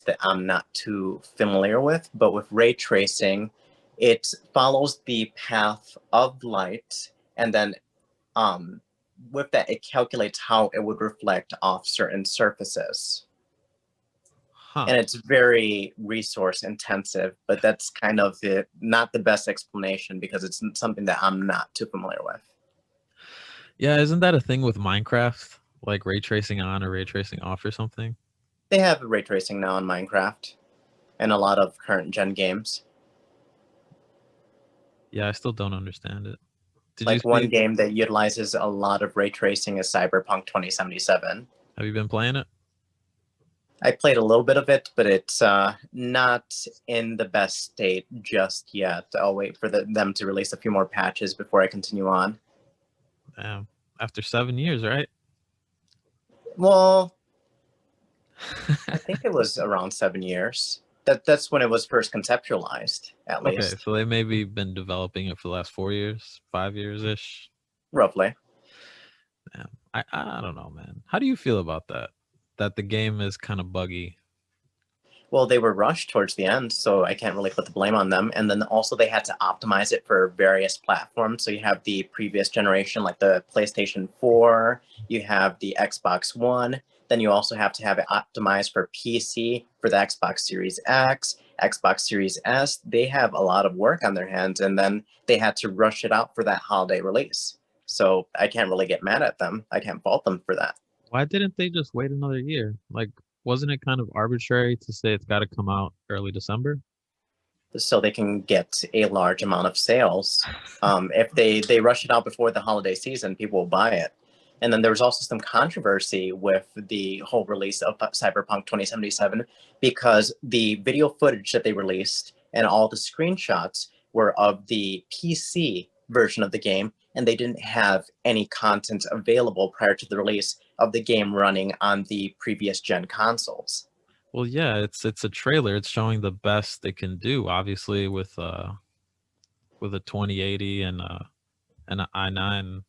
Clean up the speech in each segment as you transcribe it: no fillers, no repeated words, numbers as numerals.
that I'm not too familiar with, but with ray tracing, it follows the path of light, and then um, with that, it calculates how it would reflect off certain surfaces. Huh. And it's very resource intensive, but that's kind of not the best explanation because it's something that I'm not too familiar with. Yeah, isn't that a thing with Minecraft? Like ray tracing on or ray tracing off or something? They have ray tracing now in Minecraft and a lot of current gen games. Yeah, I still don't understand it. Did you Like one see? game that utilizes a lot of ray tracing is Cyberpunk 2077. Have you been playing it? I played a little bit of it, but it's not in the best state just yet. I'll wait for them to release a few more patches before I continue on. Damn. After 7 years, right? Well, I think it was around 7 years. That's when it was first conceptualized, at Okay, least, so they maybe been developing it for the last 4 years, 5 years ish. roughly. Damn. I don't know, man. How do you feel about that? That the game is kind of buggy. Well, they were rushed towards the end, so I can't really put the blame on them. And then also they had to optimize it for various platforms. So you have the previous generation, like the PlayStation 4, you have the Xbox One, then you also have to have it optimized for PC, for the Xbox Series X, Xbox Series S. They have a lot of work on their hands, and then they had to rush it out for that holiday release. So I can't really get mad at them. I can't fault them for that. Why didn't they just wait another year? Like, wasn't it kind of arbitrary to say it's got to come out early December? So they can get a large amount of sales. If they rush it out before the holiday season, people will buy it. And then there was also some controversy with the whole release of Cyberpunk 2077 because the video footage that they released and all the screenshots were of the PC version of the game, and they didn't have any content available prior to the release of the game running on the previous gen consoles. Well, yeah, it's a trailer. It's showing the best it can do, obviously with a 2080 and an i9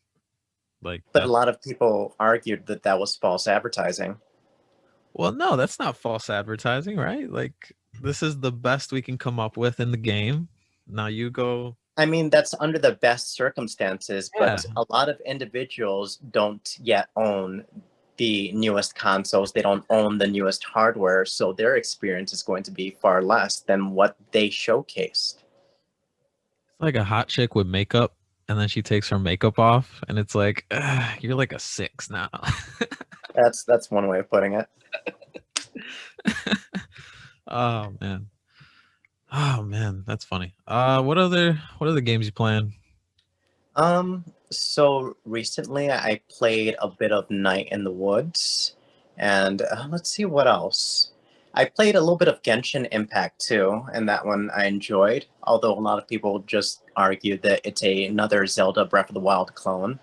like But a that. lot of people argued that that was false advertising. Well, no, that's not false advertising, right? Like this is the best we can come up with in the game. Now you go, I mean, that's under the best circumstances, yeah. but a lot of individuals don't yet own the newest consoles. They don't own the newest hardware, so their experience is going to be far less than what they showcased. It's like a hot chick with makeup and then she takes her makeup off and it's like, you're like a 6 now. That's one way of putting it. Oh man. Oh man, that's funny. What other games you playing? So recently I played a bit of Night in the Woods, and let's see what else. I played a little bit of Genshin Impact too, and that one I enjoyed, although a lot of people just argued that it's another Zelda Breath of the Wild clone.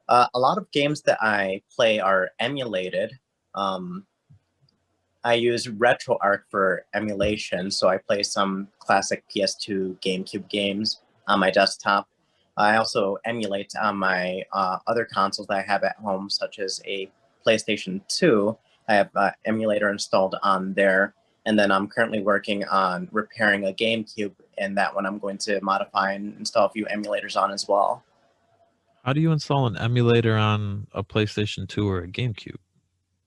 A lot of games that I play are emulated. Um, I use RetroArch for emulation, so I play some classic PS2, GameCube games on my desktop. I also emulate on my other consoles that I have at home, such as a PlayStation 2. I have an emulator installed on there, and then I'm currently working on repairing a GameCube, and that one I'm going to modify and install a few emulators on as well. How do you install an emulator on a PlayStation 2 or a GameCube?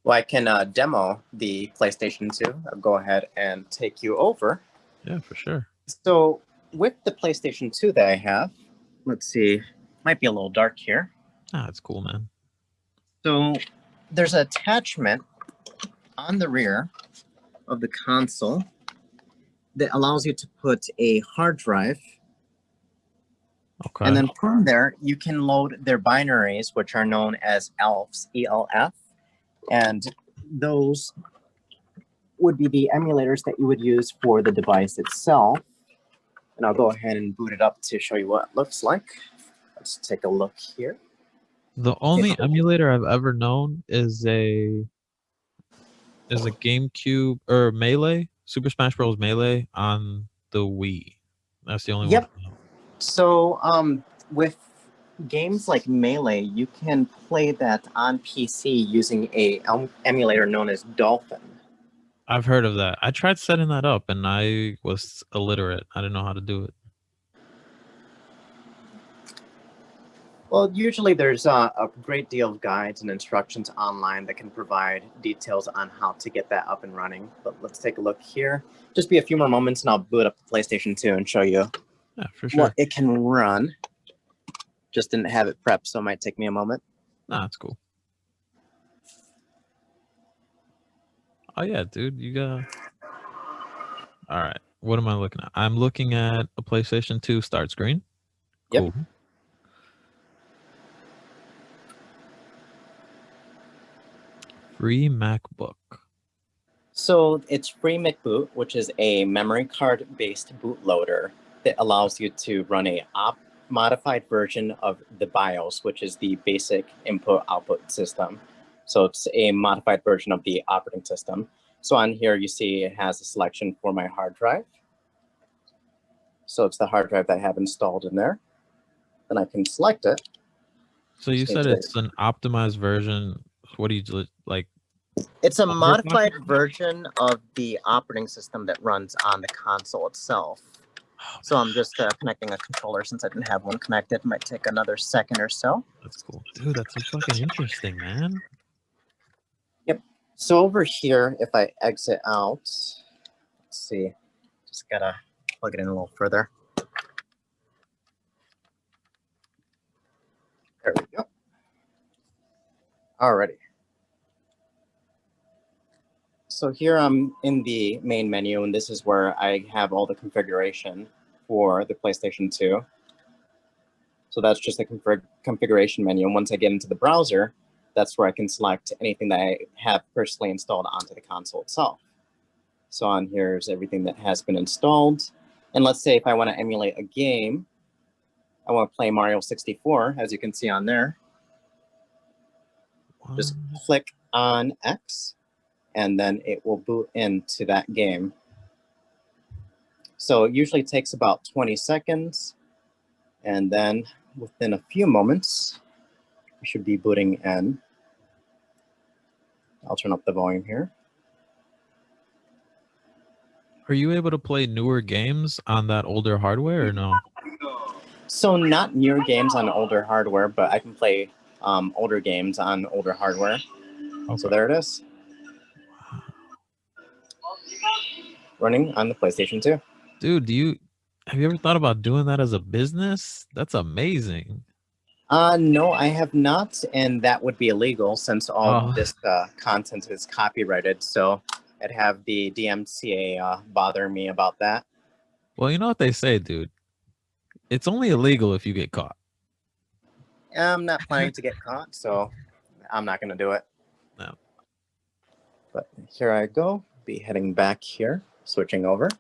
Well, I can demo the PlayStation 2. I'll go ahead and take you over. Yeah, for sure. So with the PlayStation 2 that I have, let's see, might be a little dark here. Ah, it's cool, man. So there's an attachment on the rear of the console that allows you to put a hard drive. Okay. And then from there, you can load their binaries, which are known as ELFs, ELF. And those would be the emulators that you would use for the device itself. And I'll go ahead and boot it up to show you what it looks like. Let's take a look here. The only emulator I've ever known is a GameCube or Melee, Super Smash Bros. Melee on the Wii. That's the only one. Yep. So with games like Melee, you can play that on PC using a emulator known as Dolphin. I've heard of that. I tried setting that up, and I was illiterate. I didn't know how to do it. Well, usually there's a great deal of guides and instructions online that can provide details on how to get that up and running. But let's take a look here. Just be a few more moments and I'll boot up the PlayStation 2 and show you Yeah, for sure. what it can run. Just didn't have it prepped, so it might take me a moment. Nah, it's cool. Oh yeah, dude, you got. All right. What am I looking at? I'm looking at a PlayStation 2 start screen. Yep. Cool. Free MacBook. So it's Free McBoot, which is a memory card-based bootloader that allows you to run a modified version of the BIOS, which is the basic input-output system. So it's a modified version of the operating system. So on here, you see it has a selection for my hard drive. So it's the hard drive that I have installed in there. Then I can select it. So you said it's an optimized version. What do you like? It's a modified version of the operating system that runs on the console itself. Oh, so I'm just connecting a controller since I didn't have one connected. It might take another second or so. That's cool. Dude, that's so fucking interesting, man. Yep. So over here, if I exit out, let's see, just gotta plug it in a little further. There we go. Alrighty. So here I'm in the main menu, and this is where I have all the configuration for the PlayStation 2. So that's just the configuration menu. And once I get into the browser, that's where I can select anything that I have personally installed onto the console itself. So on here is everything that has been installed. And let's say if I want to emulate a game, I want to play Mario 64, as you can see on there. Just click on X, and then it will boot into that game. So it usually takes about 20 seconds. And then within a few moments, we should be booting in. I'll turn up the volume here. Are you able to play newer games on that older hardware or no? So not newer games on older hardware, but I can play older games on older hardware. Okay. So there it is. Wow. Running on the PlayStation 2. Dude, have you ever thought about doing that as a business? That's amazing. No, I have not, and that would be illegal since all this content is copyrighted. So I'd have the DMCA bother me about that. Well, you know what they say, dude. It's only illegal if you get caught. I'm not planning to get caught, so I'm not going to do it. No. But here I go. Be heading back here, switching over.